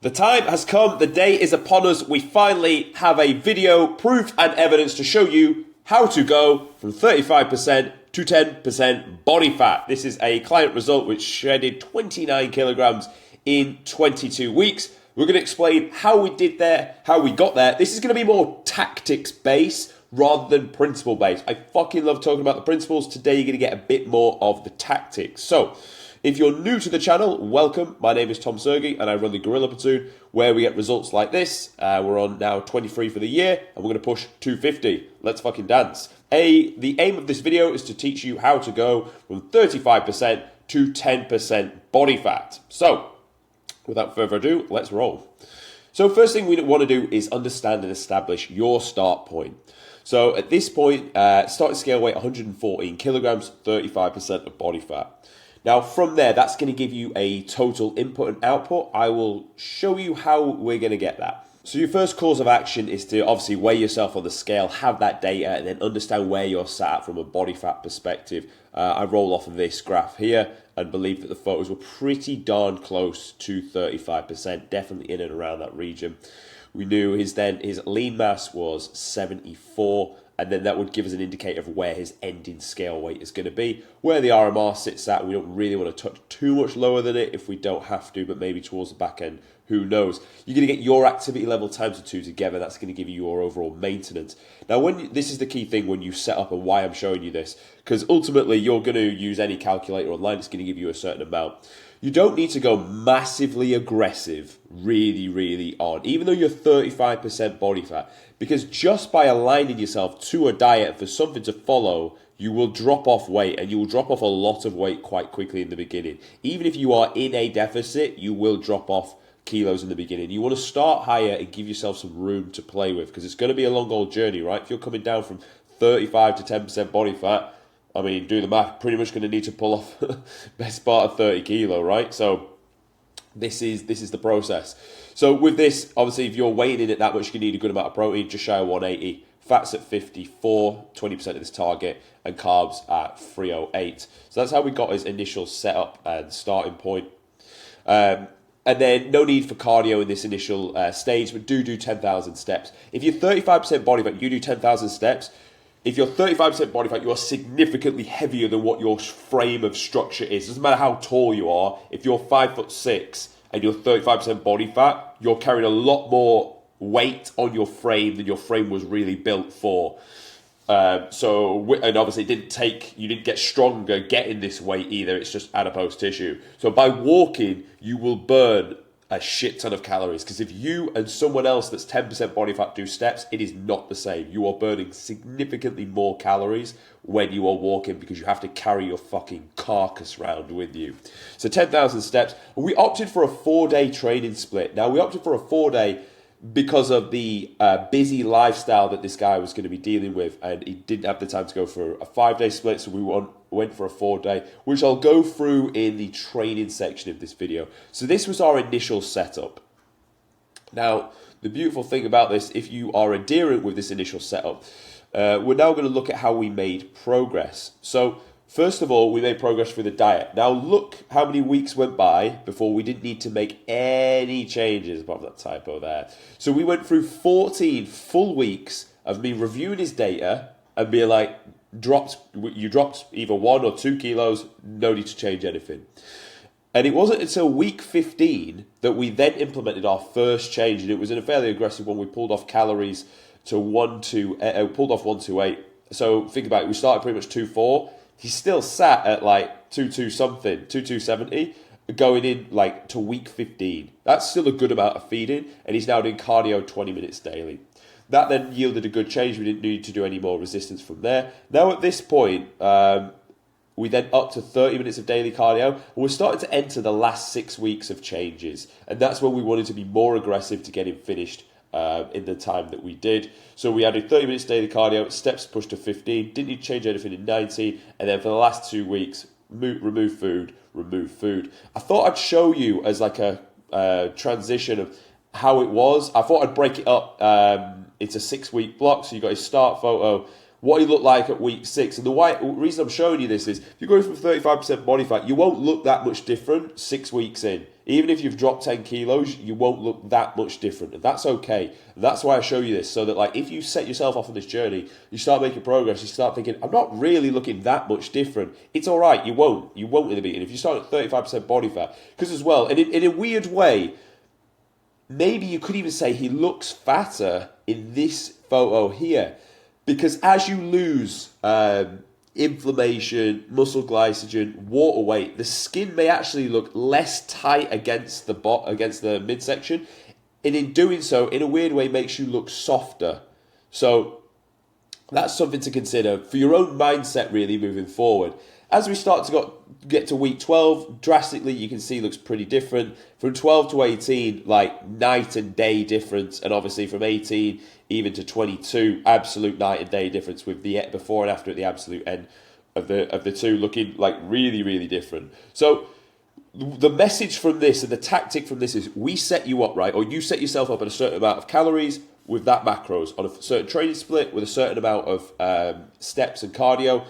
The time has come, the day is upon us. We finally have a video, proof and evidence to show you how to go from 35% to 10% body fat. This is a client result which shedded 29 kilograms in 22 weeks. We're going to explain how we did there, how we got there. This is going to be more tactics based rather than principle based. I fucking love talking about the principles. Today you're going to get a bit more of the tactics. So, if you're new to the channel, welcome. My name is Tom Sergi and I run the Gorilla Platoon where we get results like this. We're on now 23 for the year and we're going to push 250. Let's fucking dance. The aim of this video is to teach you how to go from 35% to 10% body fat. So, without further ado, let's roll. So first thing we want to do is understand and establish your start point. So at this point, starting scale weight 114 kilograms, 35% of body fat. Now from there, that's going to give you a total input and output. I will show you how we're going to get that. So your first course of action is to obviously weigh yourself on the scale, have that data, and then understand where you're sat at from a body fat perspective. I roll off of this graph here and believe that the photos were pretty darn close to 35%, definitely in and around that region. We knew his lean mass was 74, and then that would give us an indicator of where his ending scale weight is going to be. Where the RMR sits at, we don't really want to touch too much lower than it if we don't have to, but maybe towards the back end, who knows. You're going to get your activity level times the two together. That's going to give you your overall maintenance. Now, this is the key thing when you set up and why I'm showing you this, because ultimately you're going to use any calculator online. It's going to give you a certain amount. You don't need to go massively aggressive really on, even though you're 35% body fat, because just by aligning yourself to a diet for something to follow, you will drop off weight, and you will drop off a lot of weight quite quickly in the beginning. Even if you are in a deficit, you will drop off kilos in the beginning. You want to start higher and give yourself some room to play with, because it's going to be a long old journey, right? If you're coming down from 35 to 10% body fat, I mean, do the math, pretty much going to need to pull off best part of 30 kilo, right? So this is the process. So with this, obviously, if you're weighing in at that much, you need a good amount of protein, just shy of 180. Fats at 54, 20% of this target, and carbs at 308. So that's how we got his initial setup and starting point. And then no need for cardio in this initial stage, but do 10,000 steps. If you're 35% body fat, you do 10,000 steps. If you're 35% body fat, you are significantly heavier than what your frame of structure is. Doesn't matter how tall you are. If you're 5'6" and you're 35% body fat, you're carrying a lot more weight on your frame than your frame was really built for. And obviously you didn't get stronger getting this weight either. It's just adipose tissue. So by walking, you will burn a shit ton of calories, because if you and someone else that's 10% body fat do steps, it is not the same. You are burning significantly more calories when you are walking, because you have to carry your fucking carcass around with you. So 10,000 steps. We opted for a 4-day training split. Now we opted for a 4-day because of the busy lifestyle that this guy was going to be dealing with, and he didn't have the time to go for a 5-day split, so we went for a 4-day, which I'll go through in the training section of this video. So this was our initial setup. Now, the beautiful thing about this, if you are adherent with this initial setup, we're now going to look at how we made progress. So first of all, we made progress through the diet. Now look how many weeks went by before we didn't need to make any changes, apart from that typo there. So we went through 14 full weeks of me reviewing his data and being like, you dropped either 1 or 2 kilos, no need to change anything. And it wasn't until week 15 that we then implemented our first change, and it was in a fairly aggressive one. We pulled off calories to 128. So think about it, we started pretty much 2.4. He still sat at like 2.270, going in like to week 15. That's still a good amount of feeding, and he's now doing cardio 20 minutes daily. That then yielded a good change. We didn't need to do any more resistance from there. Now at this point, we then up to 30 minutes of daily cardio. And we're starting to enter the last 6 weeks of changes, and that's when we wanted to be more aggressive to get him finished in the time that we did. So we added 30 minutes daily cardio, steps pushed to 15, didn't need to change anything in 19, and then for the last 2 weeks, remove food. I thought I'd show you as like a transition of how it was. I thought I'd break it up into 6-week blocks. So you got his start photo, what he looked like at week 6. And the reason I'm showing you this is, if you're going from 35% body fat, you won't look that much different 6 weeks in. Even if you've dropped 10 kilos, you won't look that much different. And that's okay. And that's why I show you this. So that like if you set yourself off on this journey, you start making progress, you start thinking, I'm not really looking that much different. It's all right. You won't. You won't in the beginning. If you start at 35% body fat. Because as well, and in a weird way, maybe you could even say he looks fatter in this photo here. Because as you lose inflammation, muscle glycogen, water weight, the skin may actually look less tight against the midsection, and in doing so, in a weird way, makes you look softer. So that's something to consider for your own mindset, really, moving forward. As we start to get to week 12, drastically, you can see looks pretty different. From 12 to 18, like night and day difference, and obviously from 18 even to 22, absolute night and day difference with the before and after at the absolute end of the two looking like really, really different. So the message from this and the tactic from this is we set you up, right? Or you set yourself up at a certain amount of calories with that macros on a certain training split with a certain amount of steps and cardio.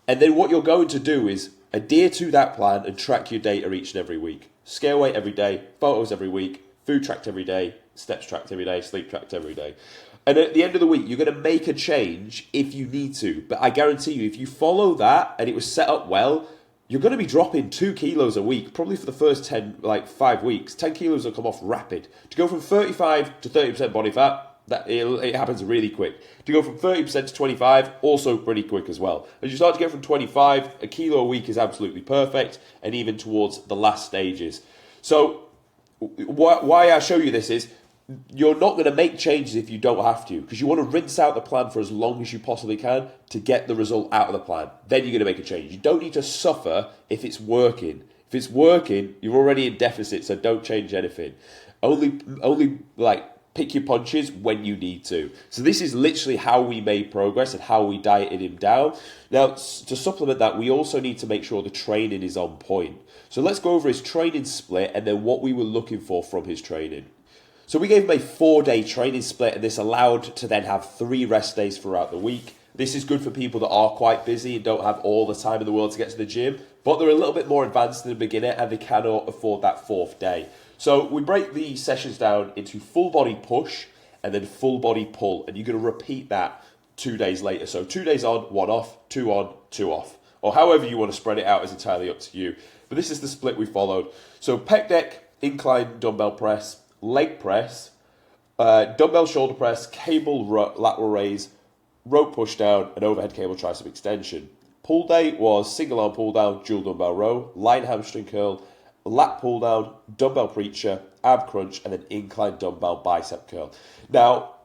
And then what you're going to do is adhere to that plan and track your data each and every week. Scale weight every day, photos every week, food tracked every day, steps tracked every day, sleep tracked every day. And at the end of the week, you're going to make a change if you need to. But I guarantee you, if you follow that and it was set up well, you're going to be dropping 2 kilos a week, probably for the first 5 weeks. 10 kilos will come off rapid. To go from 35 to 30% body fat, it happens really quick. To go from 30% to 25, also pretty quick as well. As you start to get from 25, a kilo a week is absolutely perfect, and even towards the last stages. So why I show you this is, you're not going to make changes if you don't have to, because you want to rinse out the plan for as long as you possibly can to get the result out of the plan. Then you're going to make a change. You don't need to suffer if it's working. If it's working, you're already in deficit, so don't change anything. Only pick your punches when you need to. So this is literally how we made progress and how we dieted him down. Now, to supplement that, we also need to make sure the training is on point. So let's go over his training split and then what we were looking for from his training. So we gave him a 4-day training split, and this allowed to then have 3 rest days throughout the week. This is good for people that are quite busy and don't have all the time in the world to get to the gym, but they're a little bit more advanced than a beginner and they cannot afford that 4th day. So we break the sessions down into full body push and then full body pull, and you're going to repeat that 2 days later. So 2 days on, 1 off, 2 on, 2 off, or however you want to spread it out is entirely up to you. But this is the split we followed. So pec deck, incline dumbbell press, leg press, dumbbell shoulder press, cable lateral raise, rope push down, and overhead cable tricep extension. Pull day was single arm pull down, dual dumbbell row, line hamstring curl, lat pull down, dumbbell preacher, ab crunch, and then incline dumbbell bicep curl. Now,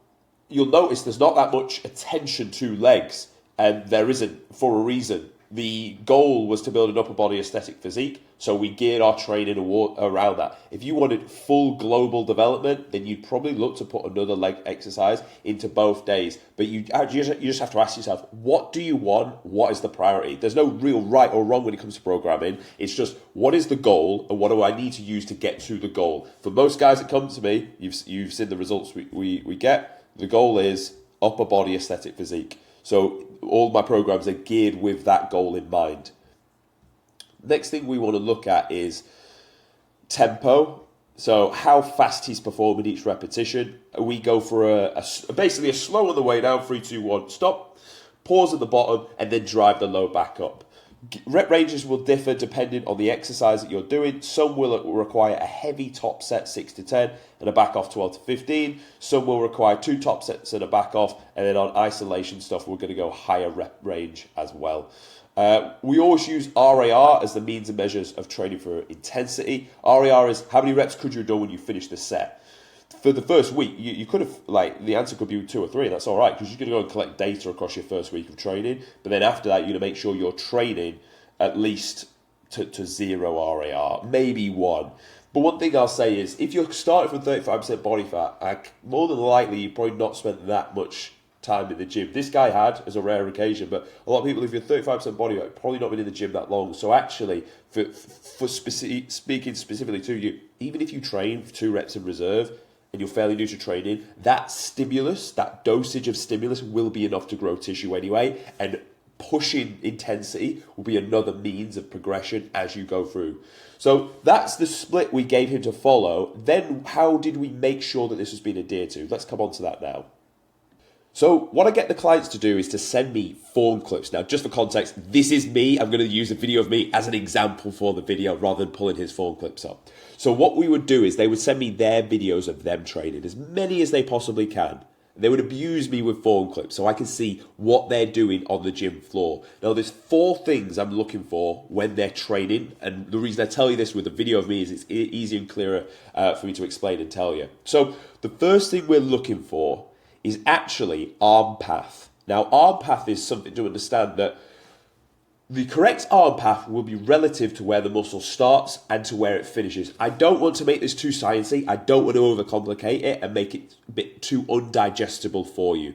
you'll notice there's not that much attention to legs, and there isn't for a reason. The goal was to build an upper body aesthetic physique, so we geared our training around that. If you wanted full global development, then you'd probably look to put another leg exercise into both days. But you just have to ask yourself, what do you want? What is the priority? There's no real right or wrong when it comes to programming. It's just, what is the goal and what do I need to use to get to the goal? For most guys that come to me, you've seen the results we get. The goal is upper body aesthetic physique. So all my programs are geared with that goal in mind. Next thing we want to look at is tempo. So how fast he's performing each repetition. We go for basically a slow on the way down, 3, 2, 1, stop, pause at the bottom, and then drive the load back up. Rep ranges will differ depending on the exercise that you're doing. Some will require a heavy top set, 6 to 10, and a back off, 12 to 15. Some will require 2 top sets and a back off, and then on isolation stuff, we're going to go higher rep range as well. We always use RAR as the means and measures of training for intensity. RAR is how many reps could you have done when you finish the set. For the first week, you could have, the answer could be 2 or 3, and that's all right, because you're going to go and collect data across your first week of training. But then after that, you're going to make sure you're training at least to 0 RAR, maybe 1. But one thing I'll say is, if you're starting from 35% body fat, more than likely, you've probably not spent that much time in the gym. This guy had, as a rare occasion, but a lot of people, if you're 35% body weight, probably not been in the gym that long. So actually, for speaking specifically to you, even if you train for 2 reps in reserve and you're fairly new to training, that stimulus, that dosage of stimulus will be enough to grow tissue anyway. And pushing intensity will be another means of progression as you go through. So that's the split we gave him to follow. Then how did we make sure that this was being adhered to? Let's come on to that now. So what I get the clients to do is to send me form clips. Now, just for context, this is me. I'm going to use a video of me as an example for the video rather than pulling his form clips up. So what we would do is they would send me their videos of them training, as many as they possibly can. They would abuse me with form clips so I can see what they're doing on the gym floor. Now, there's 4 things I'm looking for when they're training. And the reason I tell you this with a video of me is it's easier and clearer for me to explain and tell you. So the first thing we're looking for is actually arm path. Now, arm path is something to understand that the correct arm path will be relative to where the muscle starts and to where it finishes. I don't want to make this too sciencey. I don't want to overcomplicate it and make it a bit too undigestible for you.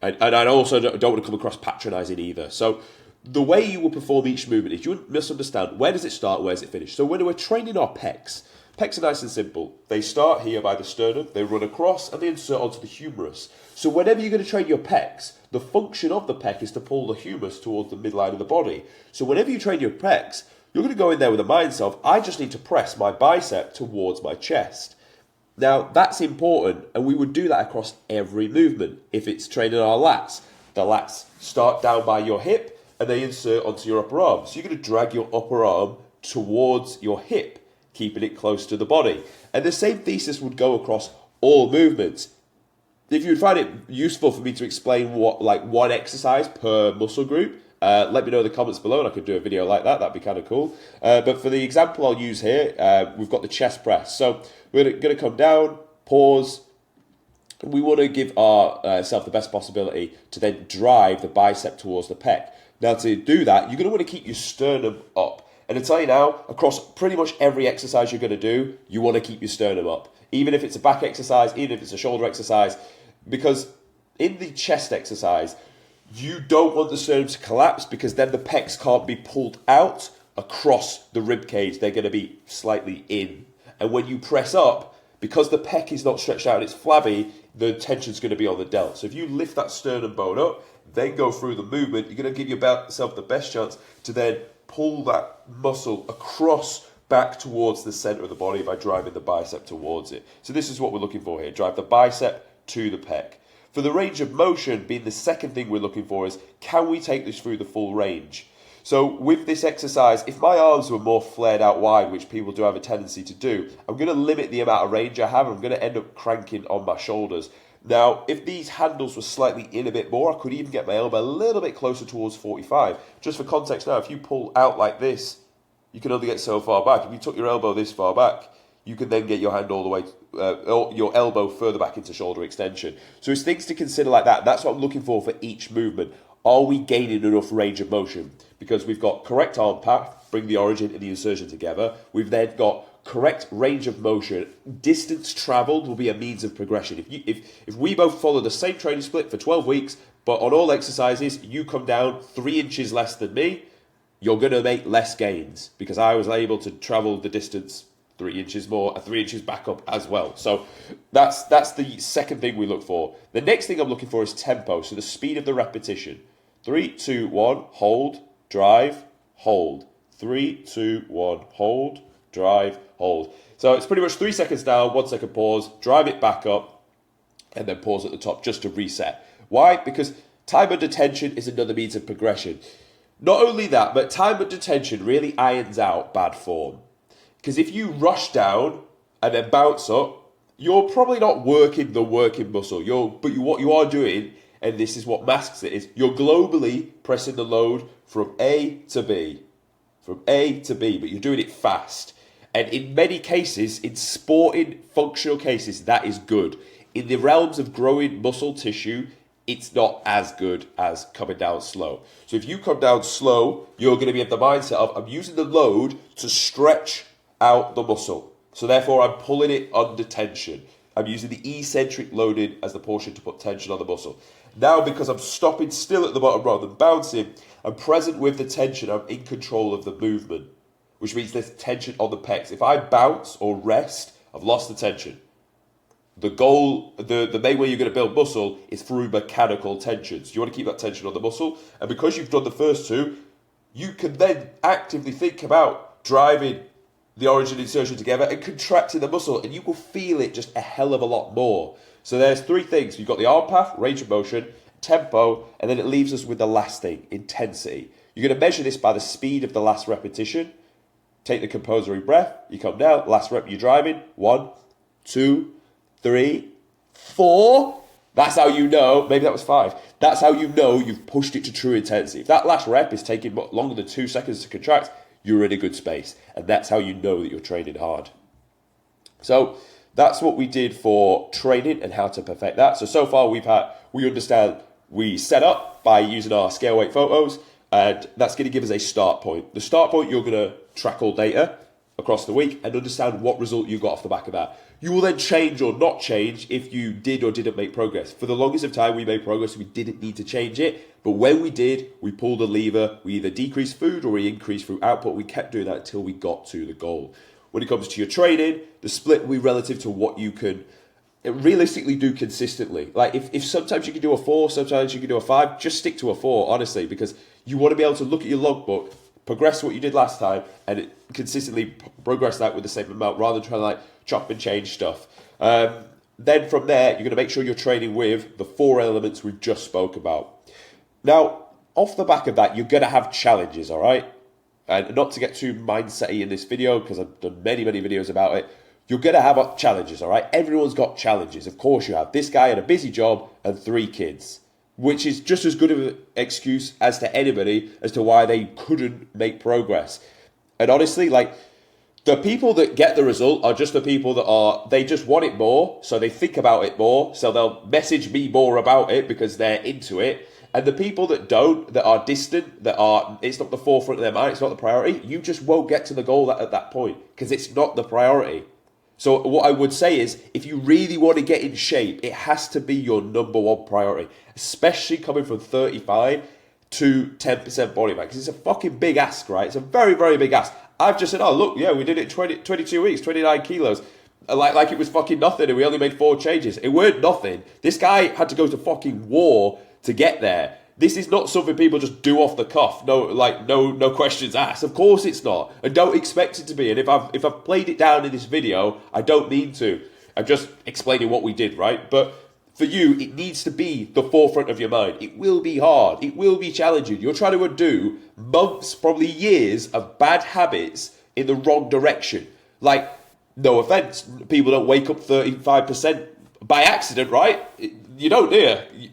And I also don't want to come across patronizing either. So the way you will perform each movement is you must understand where does it start, where does it finish. So when we're training our pecs are nice and simple. They start here by the sternum, they run across, and they insert onto the humerus. So whenever you're going to train your pecs, the function of the pec is to pull the humerus towards the midline of the body. So whenever you train your pecs, you're going to go in there with a mindset of, I just need to press my bicep towards my chest. Now, that's important, and we would do that across every movement. If it's training our lats, the lats start down by your hip, and they insert onto your upper arm. So you're going to drag your upper arm towards your hip, keeping it close to the body. And the same thesis would go across all movements. If you would find it useful for me to explain one exercise per muscle group, let me know in the comments below and I could do a video like that. That'd be kind of cool. But for the example I'll use here, we've got the chest press. So we're going to come down, pause. We want to give ourselves the best possibility to then drive the bicep towards the pec. Now, to do that, you're going to want to keep your sternum up. And I tell you now, across pretty much every exercise you're going to do, you want to keep your sternum up. Even if it's a back exercise, even if it's a shoulder exercise, because in the chest exercise, you don't want the sternum to collapse because then the pecs can't be pulled out across the rib cage. They're going to be slightly in. And when you press up, because the pec is not stretched out and it's flabby, the tension's going to be on the delt. So if you lift that sternum bone up, then go through the movement, you're going to give yourself the best chance to then pull that muscle across back towards the center of the body by driving the bicep towards it. So this is what we're looking for here. Drive the bicep to the pec. For the range of motion being the second thing we're looking for is, can we take this through the full range? So with this exercise, if my arms were more flared out wide, which people do have a tendency to do, I'm going to limit the amount of range I have. I'm going to end up cranking on my shoulders. Now, if these handles were slightly in a bit more, I could even get my elbow a little bit closer towards 45. Just for context now, if you pull out like this, you can only get so far back. If you took your elbow this far back, you can then get your hand all the way, your elbow further back into shoulder extension. So it's things to consider like that. That's what I'm looking for each movement. Are we gaining enough range of motion? Because we've got correct arm path, bring the origin and the insertion together. We've then got correct range of motion. Distance traveled will be a means of progression. If we both follow the same training split for 12 weeks, but on all exercises, you come down 3 inches less than me, you're going to make less gains because I was able to travel the distance 3 inches more, 3 inches back up as well. So that's the second thing we look for. The next thing I'm looking for is tempo, so the speed of the repetition. 3, 2, 1, hold, drive, hold. 3, 2, 1, hold, drive, hold. So it's pretty much 3 seconds down, 1 second pause, drive it back up, and then pause at the top just to reset. Why? Because time under tension is another means of progression. Not only that, but time under tension really irons out bad form. Because if you rush down and then bounce up, you're probably not working the working muscle. What you are doing, and this is what masks it, is you're globally pressing the load from A to B. From A to B, but you're doing it fast. And in many cases, in sporting functional cases, that is good. In the realms of growing muscle tissue, it's not as good as coming down slow. So if you come down slow, you're going to be at the mindset of, I'm using the load to stretch out the muscle. So therefore, I'm pulling it under tension. I'm using the eccentric loading as the portion to put tension on the muscle. Now, because I'm stopping still at the bottom rather than bouncing, I'm present with the tension. I'm in control of the movement, which means there's tension on the pecs. If I bounce or rest, I've lost the tension. the goal, the main way you're going to build muscle is through mechanical tension. So you want to keep that tension on the muscle. And because you've done the first two, you can then actively think about driving the origin insertion together and contracting the muscle, and you will feel it just a hell of a lot more. So there's three things. You've got the arm path, range of motion, tempo, and then it leaves us with the last thing, intensity. You're going to measure this by the speed of the last repetition. Take the compulsory breath. You come down. Last rep, you're driving. 1, 2, 3, 4. That's how you know. Maybe that was 5. That's how you know you've pushed it to true intensity. If that last rep is taking longer than 2 seconds to contract, you're in a good space. And that's how you know that you're training hard. So that's what we did for training and how to perfect that. So far we understand we set up by using our scale weight photos, and that's going to give us a start point. The start point, you're going to track all data across the week and understand what result you got off the back of that. You will then change or not change if you did or didn't make progress. For the longest of time, we made progress. We didn't need to change it. But when we did, we pulled a lever. We either decreased food or we increased food output. We kept doing that until we got to the goal. When it comes to your training, the split will be relative to what you can realistically do consistently. Like if sometimes you can do a 4, sometimes you can do a 5, just stick to a 4, honestly, because you want to be able to look at your logbook, progress what you did last time, and consistently progress that with the same amount rather than trying to like chop and change stuff. Then from there, you're going to make sure you're training with the 4 elements we've just spoke about. Now, off the back of that, you're going to have challenges, all right? And not to get too mindset-y in this video, because I've done many, many videos about it, you're going to have challenges, all right? Everyone's got challenges. Of course you have. This guy had a busy job and 3 kids, which is just as good of an excuse as to anybody as to why they couldn't make progress. And honestly, like, the people that get the result are just the people that they just want it more, so they think about it more, so they'll message me more about it because they're into it. And the people that don't, that are distant, it's not the forefront of their mind, it's not the priority, you just won't get to the goal at that point because it's not the priority. So what I would say is, if you really want to get in shape, it has to be your number 1 priority, especially coming from 35 to 10% body fat, because it's a fucking big ask, right? It's a very, very big ask. I've just said, oh, look, yeah, we did it 22 weeks, 29 kilos. Like it was fucking nothing, and we only made 4 changes. It weren't nothing. This guy had to go to fucking war to get there. This is not something people just do off the cuff. No questions asked. Of course it's not. And don't expect it to be. And if I've played it down in this video, I don't mean to. I'm just explaining what we did, right? But for you, it needs to be the forefront of your mind. It will be hard. It will be challenging. You're trying to undo months, probably years of bad habits in the wrong direction. Like, no offense, people don't wake up 35% by accident, right? You don't, do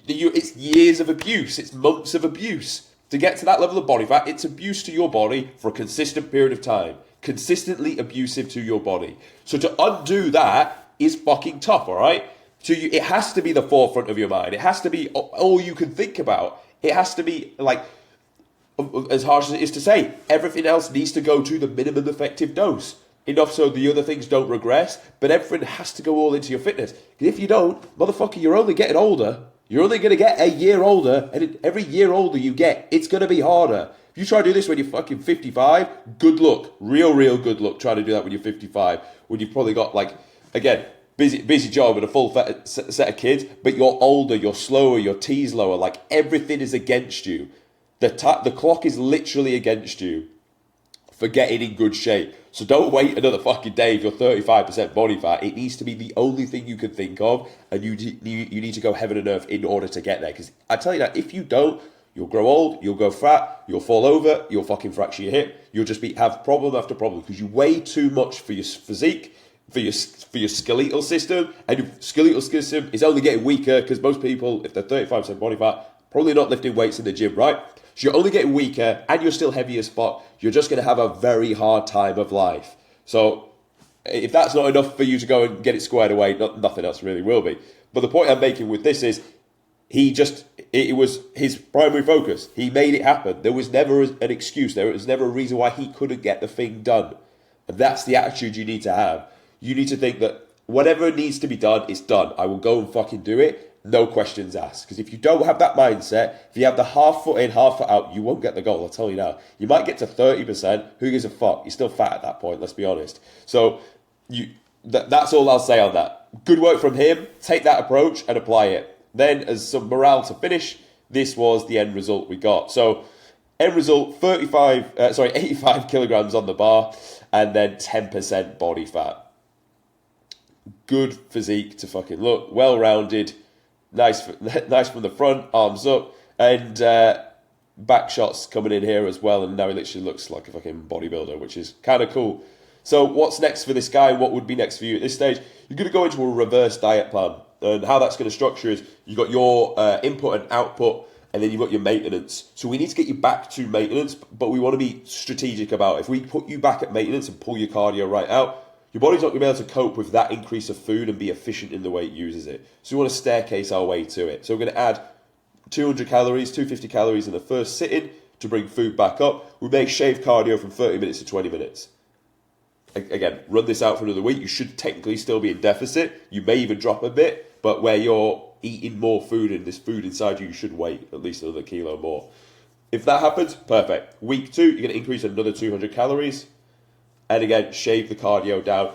you? It's years of abuse. It's months of abuse. To get to that level of body fat, it's abuse to your body for a consistent period of time. Consistently abusive to your body. So to undo that is fucking tough, all right? So it has to be the forefront of your mind. It has to be all you can think about. It has to be, like, as harsh as it is to say, everything else needs to go to the minimum effective dose. Enough so the other things don't regress, but everything has to go all into your fitness. If you don't, motherfucker, you're only getting older. You're only going to get a year older, and every year older you get, it's going to be harder. If you try to do this when you're fucking 55, good luck. Real good luck trying to do that when you're 55, when you've probably got, like, again, busy job and a full set of kids, but you're older, you're slower, your T's lower, like, everything is against you. The clock is literally against you for getting in good shape. So don't wait another fucking day if you're 35% body fat. It needs to be the only thing you can think of, and you need to go heaven and earth in order to get there. Because I tell you that, if you don't, you'll grow old, you'll go fat, you'll fall over, you'll fucking fracture your hip, you'll just have problem after problem because you weigh too much for your physique, for your skeletal system, and your skeletal system is only getting weaker because most people, if they're 35% body fat, probably not lifting weights in the gym, right? So you're only getting weaker and you're still heavy as fuck. You're just going to have a very hard time of life. So if that's not enough for you to go and get it squared away, nothing else really will be. But the point I'm making with this is it was his primary focus. He made it happen. There was never an excuse. There was never a reason why he couldn't get the thing done. And that's the attitude you need to have. You need to think that whatever needs to be done, it's done. I will go and fucking do it. No questions asked. Because if you don't have that mindset, if you have the half foot in, half foot out, you won't get the goal. I'll tell you now. You might get to 30%. Who gives a fuck? You're still fat at that point, let's be honest. So that's all I'll say on that. Good work from him. Take that approach and apply it. Then, as some morale to finish, this was the end result we got. So, end result, 85 kilograms on the bar, and then 10% body fat. Good physique to fucking look, well-rounded, nice from the front, arms up, and back shots coming in here as well, and now he literally looks like a fucking bodybuilder, which is kind of cool. So what's next for this guy? What would be next for you at this stage? You're going to go into a reverse diet plan, and how that's going to structure is you've got your input and output, and then you've got your maintenance. So we need to get you back to maintenance, but we want to be strategic about it. If we put you back at maintenance and pull your cardio right out, your body's not going to be able to cope with that increase of food and be efficient in the way it uses it. So we want to staircase our way to it. So we're going to add 200 calories, 250 calories in the first sitting to bring food back up. We may shave cardio from 30 minutes to 20 minutes. Again, run this out for another week. You should technically still be in deficit. You may even drop a bit, but where you're eating more food and this food inside you, you should weigh at least another kilo more. If that happens, perfect. Week 2, you're going to increase another 200 calories. And again, shave the cardio down.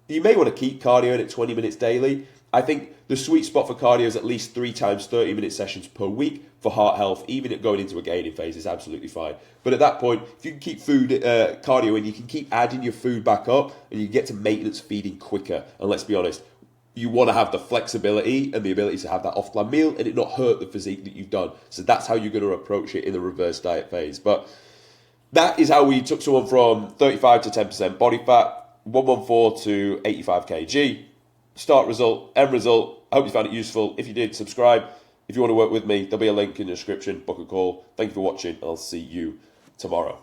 You may want to keep cardio in at 20 minutes daily. I think the sweet spot for cardio is at least 3 times 30-minute sessions per week for heart health. Even at going into a gaining phase is absolutely fine. But at that point, if you can keep cardio in, you can keep adding your food back up and you get to maintenance feeding quicker. And let's be honest, you want to have the flexibility and the ability to have that off-plan meal and it not hurt the physique that you've done. So that's how you're going to approach it in the reverse diet phase. But that is how we took someone from 35 to 10% body fat, 114 to 85 kg. Start result, end result. I hope you found it useful. If you did, subscribe. If you want to work with me, there'll be a link in the description. Book a call. Thank you for watching, and I'll see you tomorrow.